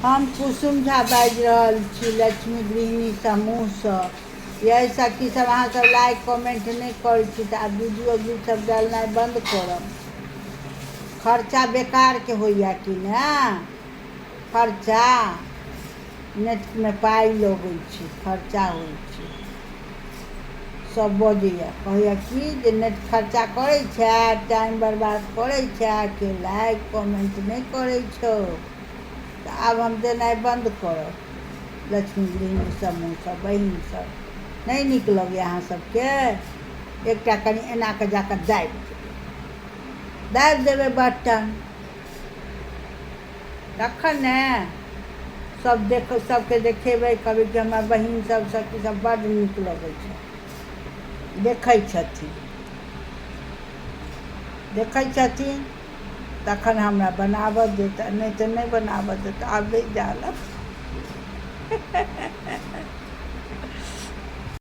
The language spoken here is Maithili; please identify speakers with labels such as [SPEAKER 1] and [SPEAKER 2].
[SPEAKER 1] हम कुसुम झा बाजि रहल छी लक्ष्मी गृहिणी समूहसँ। यही सखी सब अहाँ सब लाइक कमेंट नहीं करै छी तऽ आब वीडियो गीत सब डालनाइ बंद करब। खर्चा बेकार के होइया कि ने, खर्चा नेट में पाई लगै छै, खर्चा होइ छै। सब बजैया कहैया कि जे नेट खर्चा करै छै, टाइम बर्बाद करै छै, के लाइक कमेंट नहीं करै छौ। तऽ आब हम देनाइ बंद करब। लक्ष्मी गृहिणी समूह सब बहिन सब नहीं नीक लगैया अहाँ सबके। एकटा कनि एना कऽ जाकऽ दाबि देबै बटन, तखन ने सब सबके देखेबै, कहबै कि हमर बहिन सब सखी सब बड्ड नीक लगै छै, देखै छथिन तखन हमरा बनाबऽ देत, नहीं तऽ नहीं बनाबऽ देत। आब नहीं डालब।